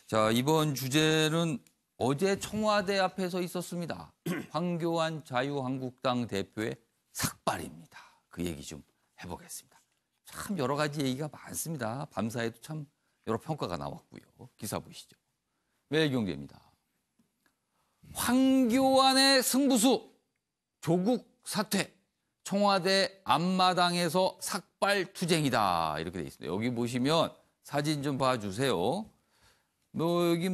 자, 이번 주제는 어제 청와대 앞에서 있었습니다. 황교안 자유한국당 대표의 삭발입니다. 그 얘기 좀 해보겠습니다. 참 여러 가지 얘기가 많습니다. 밤사이도 참 여러 평가가 나왔고요. 기사 보시죠. 매일경제입니다. 황교안의 승부수, 조국 사퇴, 청와대 앞마당에서 삭발 투쟁이다. 이렇게 돼 있습니다. 여기 보시면 사진 좀 봐주세요. 여기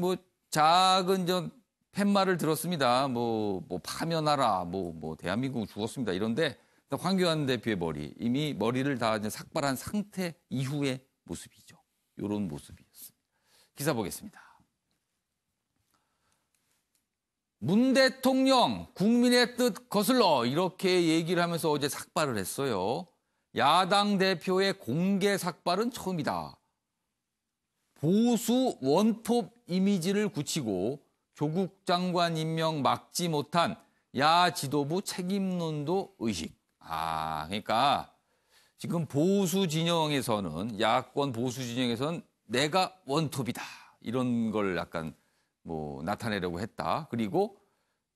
작은 팻말을 들었습니다. 파면하라, 대한민국은 죽었습니다. 이런데 황교안 대표의 머리, 이미 머리를 다 삭발한 상태 이후의 모습이죠. 이런 모습이었습니다. 기사 보겠습니다. 문 대통령 국민의 뜻 거슬러 이렇게 얘기를 하면서 어제 삭발을 했어요. 야당 대표의 공개 삭발은 처음이다. 보수 원톱 이미지를 굳히고 조국 장관 임명 막지 못한 야 지도부 책임론도 의식. 그러니까 지금 보수 진영에서는, 야권 보수 진영에서는 내가 원톱이다. 이런 걸 약간 나타내려고 했다. 그리고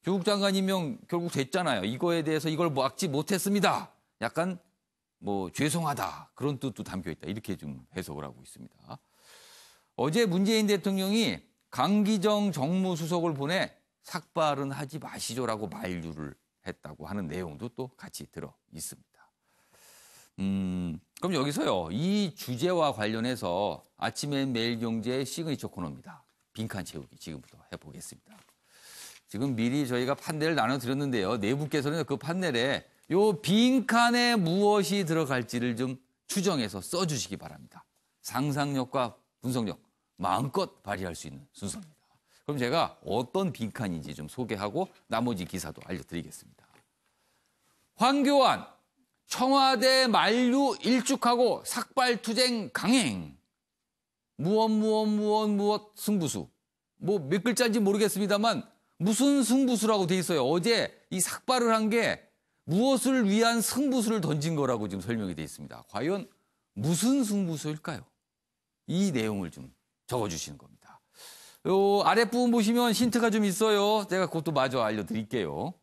조국 장관 임명 결국 됐잖아요. 이거에 대해서 이걸 막지 못했습니다. 약간 죄송하다. 그런 뜻도 담겨 있다. 이렇게 좀 해석을 하고 있습니다. 어제 문재인 대통령이 강기정 정무수석을 보내 삭발은 하지 마시죠라고 만류를 했다고 하는 내용도 또 같이 들어 있습니다. 그럼 여기서요. 이 주제와 관련해서 아침엔 매일경제의 시그니처 코너입니다. 빈칸 채우기 지금부터 해보겠습니다. 지금 미리 저희가 판넬을 나눠드렸는데요. 네 분께서는 그 판넬에 요 빈칸에 무엇이 들어갈지를 좀 추정해서 써주시기 바랍니다. 상상력과 분석력 마음껏 발휘할 수 있는 순서입니다. 그럼 제가 어떤 빈칸인지 좀 소개하고 나머지 기사도 알려드리겠습니다. 황교안, 청와대 만류 일축하고 삭발투쟁 강행. 무엇 승부수. 몇 글자인지 모르겠습니다만 무슨 승부수라고 돼 있어요. 어제 이 삭발을 한 게 무엇을 위한 승부수를 던진 거라고 지금 설명이 돼 있습니다. 과연 무슨 승부수일까요? 이 내용을 좀 적어주시는 겁니다. 요 아랫부분 보시면 힌트가 좀 있어요. 제가 그것도 마저 알려드릴게요.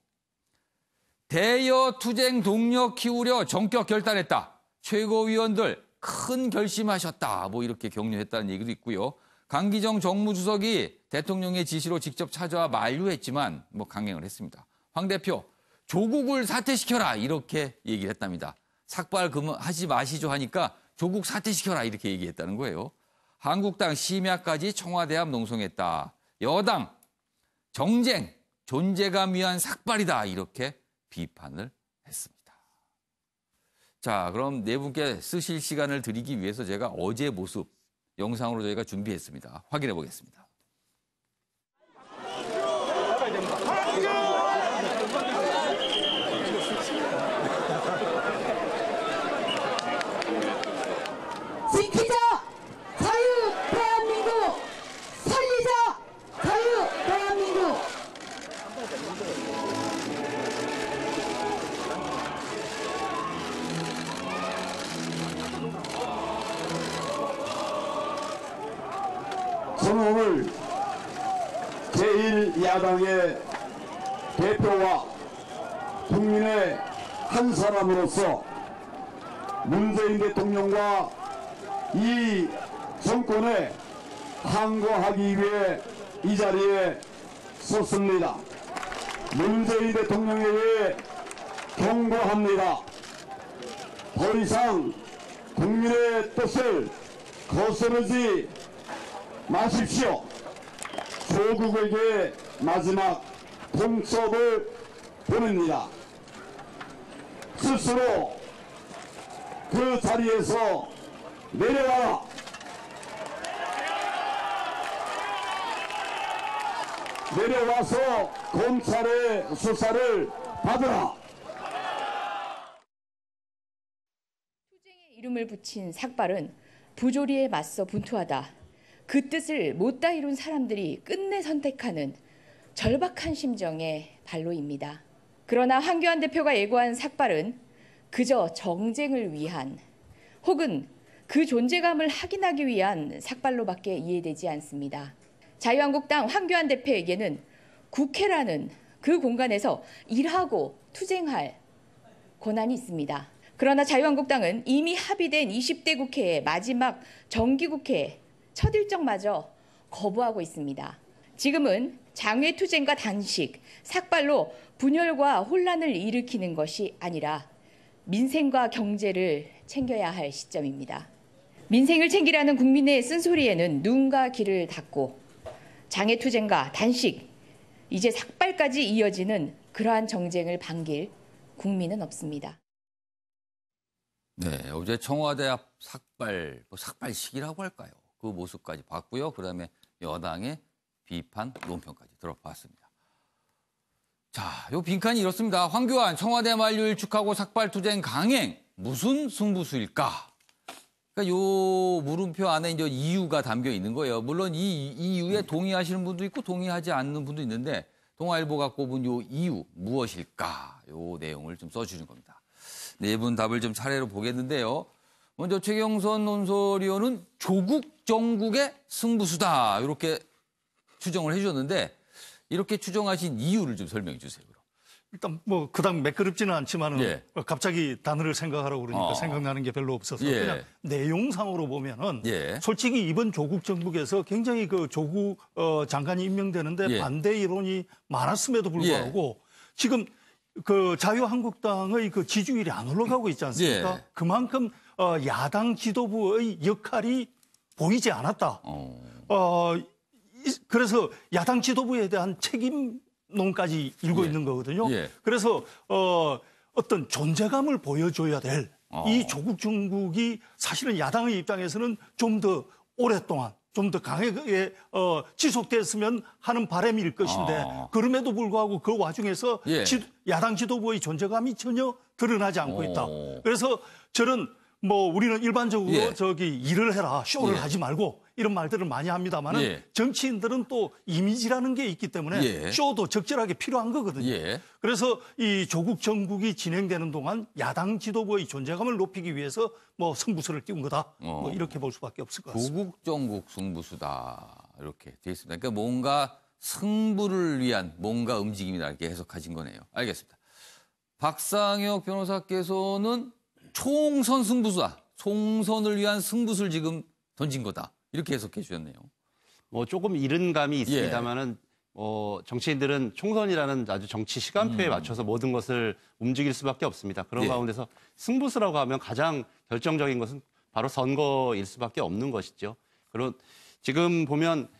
대여 투쟁 동력 키우려 전격 결단했다. 최고위원들 큰 결심하셨다. 이렇게 격려했다는 얘기도 있고요. 강기정 정무수석이 대통령의 지시로 직접 찾아와 만류했지만 강행을 했습니다. 황 대표 조국을 사퇴시켜라 이렇게 얘기를 했답니다. 삭발 하지 마시죠 하니까 조국 사퇴시켜라 이렇게 얘기했다는 거예요. 한국당 심야까지 청와대 앞 농성했다. 여당 정쟁 존재감 위한 삭발이다 이렇게 비판을 했습니다. 자, 그럼 네 분께 쓰실 시간을 드리기 위해서 제가 어제 모습 영상으로 저희가 준비했습니다. 확인해 보겠습니다. 지키자 자유 대한민국, 살리자 자유 대한민국. 저는 오늘 제1야당의 대표와 국민의 한 사람으로서 문재인 대통령과 이 정권에 항거하기 위해 이 자리에 섰습니다. 문재인 대통령에게 경고합니다. 더 이상 국민의 뜻을 거스르지 마십시오. 조국에게 마지막 통첩을 보냅니다. 스스로 그 자리에서 내려와라. 내려와서 검찰의 수사를 받으라. 투쟁의 이름을 붙인 삭발은 부조리에 맞서 분투하다. 그 뜻을 못다 이룬 사람들이 끝내 선택하는 절박한 심정의 발로입니다. 그러나 황교안 대표가 예고한 삭발은 그저 정쟁을 위한 혹은 그 존재감을 확인하기 위한 삭발로밖에 이해되지 않습니다. 자유한국당 황교안 대표에게는 국회라는 그 공간에서 일하고 투쟁할 권한이 있습니다. 그러나 자유한국당은 이미 합의된 20대 국회의 마지막 정기국회 첫 일정마저 거부하고 있습니다. 지금은 장외투쟁과 단식, 삭발로 분열과 혼란을 일으키는 것이 아니라 민생과 경제를 챙겨야 할 시점입니다. 민생을 챙기라는 국민의 쓴소리에는 눈과 귀를 닫고 장애투쟁과 단식, 이제 삭발까지 이어지는 그러한 정쟁을 반길 국민은 없습니다. 네, 어제 청와대 앞 삭발, 삭발식이라고 할까요? 그 모습까지 봤고요. 그다음에 여당의 비판, 논평까지 들어봤습니다. 자, 요 빈칸이 이렇습니다. 황교안 청와대 만료일 축하고 삭발 투쟁 강행 무슨 승부수일까? 그러니까 요 물음표 안에 이제 이유가 담겨 있는 거예요. 물론 이 이유에 동의하시는 분도 있고 동의하지 않는 분도 있는데 동아일보가 꼽은 요 이유 무엇일까? 요 내용을 좀 써주는 겁니다. 네 분 답을 좀 차례로 보겠는데요. 먼저 최경선 논설위원은 조국 정국의 승부수다 이렇게 추정을 해주셨는데 이렇게 추정하신 이유를 좀 설명해 주세요. 일단 뭐 그닥 매끄럽지는 않지만은 예. 갑자기 단어를 생각하라고 그러니까 생각나는 게 별로 없어서 예. 그냥 내용상으로 보면은 예. 솔직히 이번 조국 정국에서 굉장히 그 조국 장관이 임명되는데 예. 반대 이론이 많았음에도 불구하고 지금 그 자유한국당의 그 지지율이 안 올라가고 있지 않습니까? 예. 그만큼 야당 지도부의 역할이 보이지 않았다. 그래서 야당 지도부에 대한 책임론까지 일고 예. 있는 거거든요. 예. 그래서 어떤 존재감을 보여줘야 될 이 조국 정국이 사실은 야당의 입장에서는 좀 더 오랫동안 좀 더 강하게 지속됐으면 하는 바람일 것인데 그럼에도 불구하고 그 와중에서 예. 야당 지도부의 존재감이 전혀 드러나지 않고 있다. 그래서 저는 뭐 우리는 일반적으로 예. 저기 일을 해라, 쇼를 예. 하지 말고 이런 말들을 많이 합니다만은 예. 정치인들은 또 이미지라는 게 있기 때문에 예. 쇼도 적절하게 필요한 거거든요. 예. 그래서 이 조국 정국이 진행되는 동안 야당 지도부의 존재감을 높이기 위해서 뭐 승부수를 띄운 거다. 뭐 이렇게 볼 수밖에 없을 것 같습니다. 조국 정국 승부수다 이렇게 돼 있습니다. 그러니까 뭔가 승부를 위한 뭔가 움직임이다 이렇게 해석하신 거네요. 알겠습니다. 박상혁 변호사께서는 총선 승부수다. 총선을 위한 승부수를 지금 던진 거다. 이렇게 해석해 주셨네요. 뭐 조금 이른 감이 있습니다만은 정치인들은 총선이라는 아주 정치 시간표에 맞춰서 모든 것을 움직일 수밖에 없습니다. 그런 예. 가운데서 승부수라고 하면 가장 결정적인 것은 바로 선거일 수밖에 없는 것이죠. 그런 지금 보면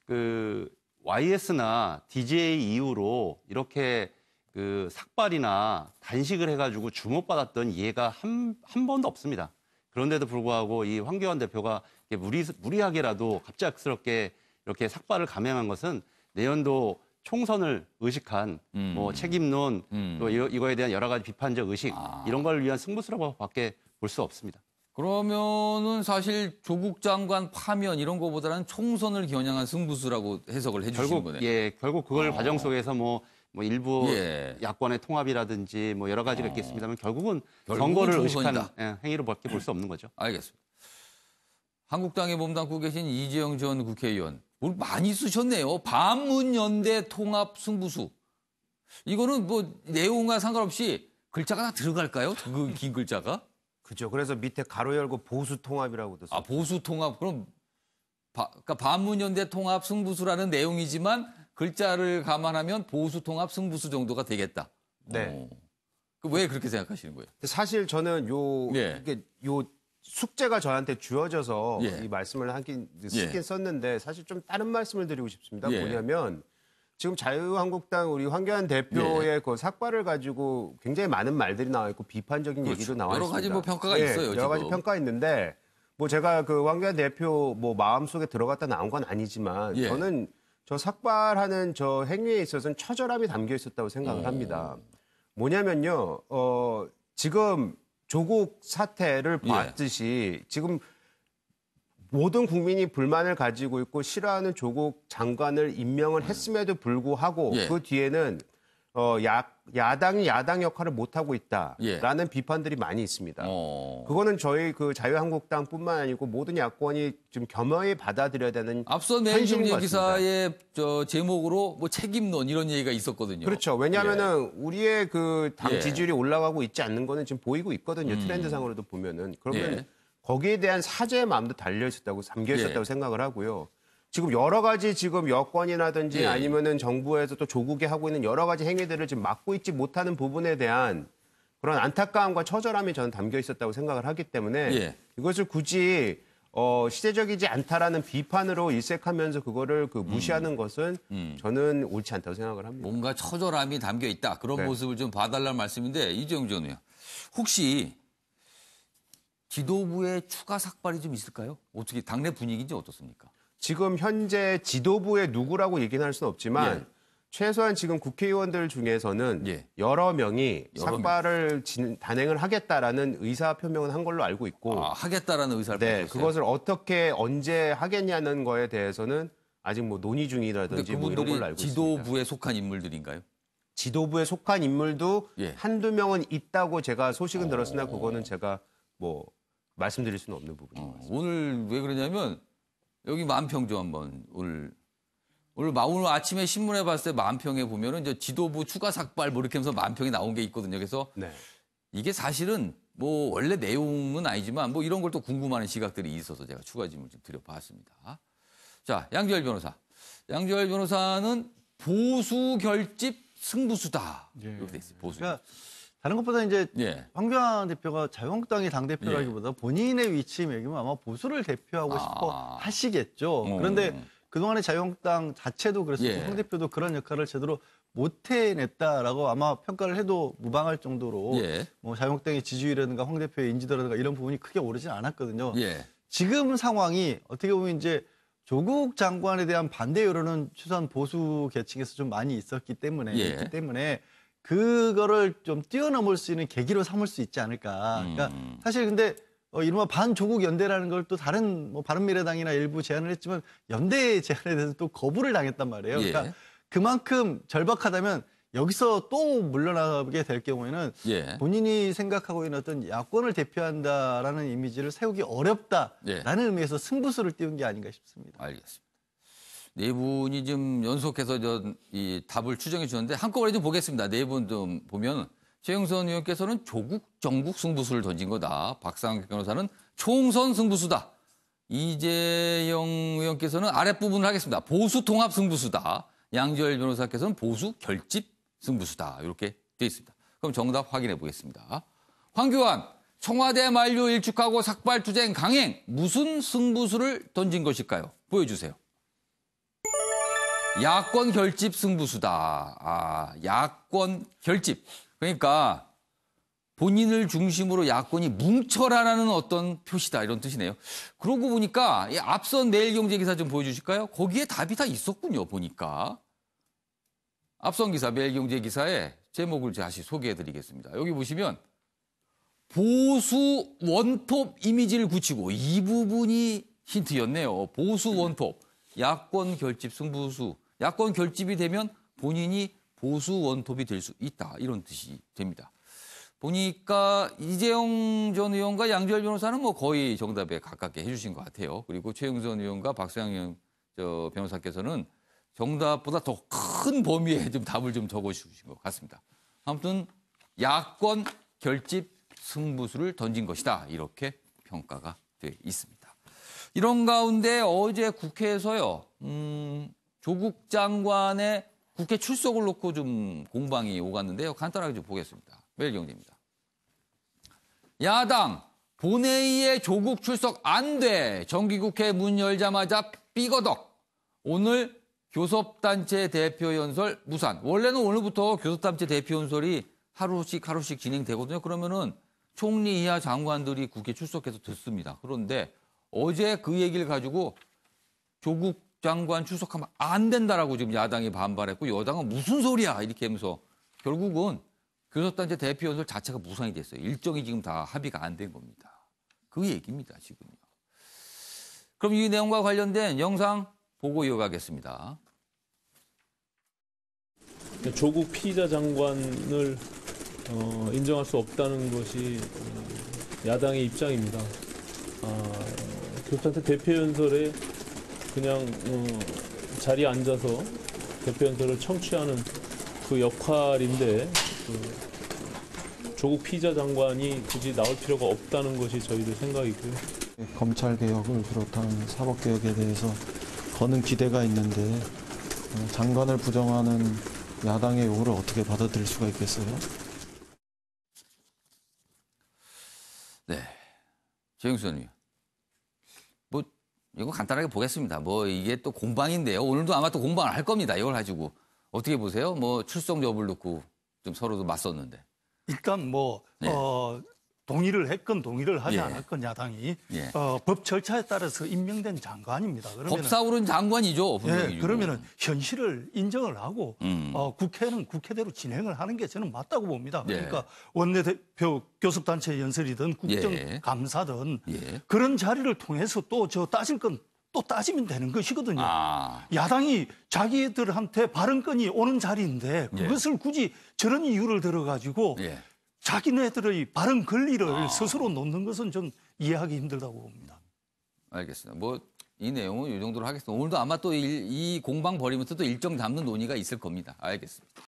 그 YS나 DJ 이후로 이렇게 그 삭발이나 단식을 해가지고 주목받았던 예가 한 번도 없습니다. 그런데도 불구하고 이 황교안 대표가 무리하게라도 갑작스럽게 이렇게 삭발을 감행한 것은 내년도 총선을 의식한 뭐 책임론 또 이거에 대한 여러 가지 비판적 의식 이런 걸 위한 승부수라고밖에 볼 수 없습니다. 그러면은 사실 조국 장관 파면 이런 거보다는 총선을 겨냥한 승부수라고 해석을 해주시는 거네요. 결국 그걸 과정 속에서 뭐 일부 예. 야권의 통합이라든지 뭐 여러 가지가 있겠습니다만 결국은 결국은 선거를 총선이다. 의식한 행위로밖에 볼 수 없는 거죠. 알겠습니다. 한국당에 몸담고 계신 이재영 전 국회의원 뭘 많이 쓰셨네요. 반문연대 통합 승부수. 이거는 뭐 내용과 상관없이 글자가 다 들어갈까요? 그 긴 글자가? 그죠. 그래서 밑에 가로 열고 보수 통합이라고도 써. 아, 보수 통합. 그럼 그러니까 반문연대 통합 승부수라는 내용이지만 글자를 감안하면 보수 통합 승부수 정도가 되겠다. 네. 왜 그렇게 생각하시는 거예요? 사실 저는 예. 요 숙제가 저한테 주어져서 예. 이 말씀을 쓰긴 예. 썼는데 사실 좀 다른 말씀을 드리고 싶습니다. 예. 뭐냐면 지금 자유한국당 우리 황교안 대표의 예. 그 삭발을 가지고 굉장히 많은 말들이 나와 있고 비판적인 그렇죠. 얘기도 나와 여러 있습니다. 가지 뭐 평가가 예, 있어요, 여러 가지 지금. 평가 있는데 뭐 제가 그 황교안 대표 뭐 마음속에 들어갔다 나온 건 아니지만 예. 저는 저 삭발하는 저 행위에 있어서는 처절함이 담겨 있었다고 생각을 합니다. 뭐냐면요, 지금 조국 사태를 봤듯이 지금 모든 국민이 불만을 가지고 있고 싫어하는 조국 장관을 임명을 했음에도 불구하고 예. 그 뒤에는 야당이 야당 역할을 못하고 예. 있다라는 비판들이 많이 있습니다. 그거는 저희 그 자유한국당뿐만 아니고 모든 야권이 좀 겸허히 받아들여야 되는 앞서 현실인 것 매일경제 같습니다. 기사의 제목으로 뭐 책임론 이런 얘기가 있었거든요. 그렇죠. 왜냐하면은 우리의 그 당 예. 지지율이 올라가고 있지 않는 거는 지금 보이고 있거든요. 트렌드상으로도 보면은. 그러면 예. 거기에 대한 사죄의 마음도 담겨 있었다고 예. 생각을 하고요. 지금 여러 가지 지금 여권이라든지 예. 아니면은 정부에서 또 조국이 하고 있는 여러 가지 행위들을 지금 막고 있지 못하는 부분에 대한 그런 안타까움과 처절함이 저는 담겨 있었다고 생각을 하기 때문에 예. 이것을 굳이 시대적이지 않다라는 비판으로 일색하면서 그거를 무시하는 것은 저는 옳지 않다고 생각을 합니다. 뭔가 처절함이 담겨 있다. 그런 네. 모습을 좀 봐달라는 말씀인데 이재용 전 의원. 혹시 지도부의 추가 삭발이 좀 있을까요? 어떻게 당내 분위기인지 어떻습니까? 지금 현재 지도부의 누구라고 얘기는 할 수는 없지만 예. 최소한 지금 국회의원들 중에서는 예. 여러 명이 여러 삭발을 단행을 하겠다라는 의사 표명을 한 걸로 알고 있고 하겠다라는 의사를 네, 밝혔어요. 그것을 어떻게 언제 하겠냐는 거에 대해서는 아직 뭐 논의 근데 중이라든지 뭐 이런 걸로 그분들이 알고 있습니다. 지도부에 속한 인물들인가요? 지도부에 속한 인물도 예. 한두 명은 있다고 제가 소식은 들었으나 그거는 제가 뭐 말씀드릴 수는 없는 부분입니다. 오늘 왜 그러냐면 여기 만평 한번 오늘 아침에 신문에 봤을 때 만평에 보면은 이제 지도부 추가 삭발 뭐 이렇게 하면서 만평이 나온 게 있거든요. 그래서 네. 이게 사실은 뭐 원래 내용은 아니지만 뭐 이런 걸 또 궁금해하는 시각들이 있어서 제가 추가 질문 좀 드려봤습니다. 자, 양지열 변호사. 양지열 변호사는 보수 결집 승부수다. 이렇게 돼 있어요. 보수. 그러니까 다른 것보다 이제 예. 황교안 대표가 자유한국당의 당대표라기보다 본인의 위치 매기면 아마 보수를 대표하고 싶어 하시겠죠. 그런데 그동안의 자유한국당 자체도 그랬었고 예. 황 대표도 그런 역할을 제대로 못 해냈다라고 아마 평가를 해도 무방할 정도로 예. 뭐 자유한국당의 지지율이라든가 황 대표의 인지도라든가 이런 부분이 크게 오르진 않았거든요. 예. 지금 상황이 어떻게 보면 이제 조국 장관에 대한 반대 여론은 최소한 보수 계층에서 좀 많이 있었기 때문에 그거를 좀 뛰어넘을 수 있는 계기로 삼을 수 있지 않을까. 그러니까 사실 근데 이른바 반조국 연대라는 걸 또 다른 뭐 바른미래당이나 일부 제안을 했지만 연대 제안에 대해서 또 거부를 당했단 말이에요. 그러니까 예. 그만큼 절박하다면 여기서 또 물러나게 될 경우에는 예. 본인이 생각하고 있는 어떤 야권을 대표한다라는 이미지를 세우기 어렵다라는 의미에서 승부수를 띄운 게 아닌가 싶습니다. 알겠습니다. 네 분이 좀 연속해서 이 답을 추정해 주는데 한꺼번에 좀 보겠습니다. 네 분 좀 보면 최영선 의원께서는 조국 정국 승부수를 던진 거다. 박상욱 변호사는 총선 승부수다. 이재영 의원께서는 아랫부분을 하겠습니다. 보수 통합 승부수다. 양지열 변호사께서는 보수 결집 승부수다. 이렇게 되어 있습니다. 그럼 정답 확인해 보겠습니다. 황교안 청와대 만료 일축하고 삭발투쟁 강행 무슨 승부수를 던진 것일까요? 보여주세요. 야권 결집 승부수다. 야권 결집. 그러니까 본인을 중심으로 야권이 뭉쳐라라는 어떤 표시다. 이런 뜻이네요. 그러고 보니까 이 앞선 매일경제기사 좀 보여주실까요? 거기에 답이 다 있었군요. 보니까. 앞선 기사, 매일경제기사의 제목을 다시 소개해드리겠습니다. 여기 보시면 보수 원톱 이미지를 굳히고 이 부분이 힌트였네요. 보수 원톱. 야권 결집 승부수. 야권 결집이 되면 본인이 보수 원톱이 될 수 있다. 이런 뜻이 됩니다. 보니까 이재용 전 의원과 양지열 변호사는 뭐 거의 정답에 가깝게 해주신 것 같아요. 그리고 최영선 의원과 박상영 변호사께서는 정답보다 더 큰 범위에 좀 답을 좀 적어주신 것 같습니다. 아무튼 야권 결집 승부수를 던진 것이다. 이렇게 평가가 돼 있습니다. 이런 가운데 어제 국회에서요, 조국 장관의 국회 출석을 놓고 좀 공방이 오갔는데요. 간단하게 좀 보겠습니다. 매일경제입니다. 야당 본회의에 조국 출석 안 돼. 정기국회 문 열자마자 삐거덕. 오늘 교섭단체 대표연설 무산. 원래는 오늘부터 교섭단체 대표연설이 하루씩 진행되거든요. 그러면은 총리 이하 장관들이 국회 출석해서 듣습니다. 그런데 어제 그 얘기를 가지고 조국 장관 출석하면 안 된다라고 지금 야당이 반발했고 여당은 무슨 소리야 이렇게 하면서 결국은 교섭단체 대표연설 자체가 무산이 됐어요. 일정이 지금 다 합의가 안 된 겁니다. 그 얘기입니다, 지금요. 그럼 이 내용과 관련된 영상 보고 이어가겠습니다. 조국 피의자 장관을 인정할 수 없다는 것이 야당의 입장입니다. 교섭단체 대표연설에 그냥 자리에 앉아서 대표연설을 청취하는 그 역할인데 조국 피의자 장관이 굳이 나올 필요가 없다는 것이 저희들 생각이고요. 검찰 개혁을 비롯한 사법 개혁에 대해서 거는 기대가 있는데 장관을 부정하는 야당의 요구를 어떻게 받아들일 수가 있겠어요? 네, 최영수 의원님. 뭐 이거 간단하게 보겠습니다. 뭐 이게 또 공방인데요. 오늘도 아마 또 공방을 할 겁니다. 이걸 가지고 어떻게 보세요? 뭐 출석 여부를 놓고 좀 서로도 맞섰는데. 일단 뭐 네. 동의를 했건 동의를 하지 예. 않았건 야당이 예. 법 절차에 따라서 임명된 장관입니다. 그러면 법사위는 장관이죠. 분명히. 그러면은 현실을 인정을 하고 음. 국회는 국회대로 진행을 하는 게 저는 맞다고 봅니다. 예. 그러니까 원내대표 교섭단체 연설이든 국정감사든 예. 그런 자리를 통해서 또 저 따질 건 또 따지면 되는 것이거든요. 아, 야당이 자기들한테 발언권이 오는 자리인데 그것을 굳이 저런 이유를 들어가지고 예. 자기네들의 발언 권리를 스스로 놓는 것은 좀 이해하기 힘들다고 봅니다. 알겠습니다. 뭐 이 내용은 이 정도로 하겠습니다. 오늘도 아마 또 이 공방 벌이면서 또 일정 잡는 논의가 있을 겁니다. 알겠습니다.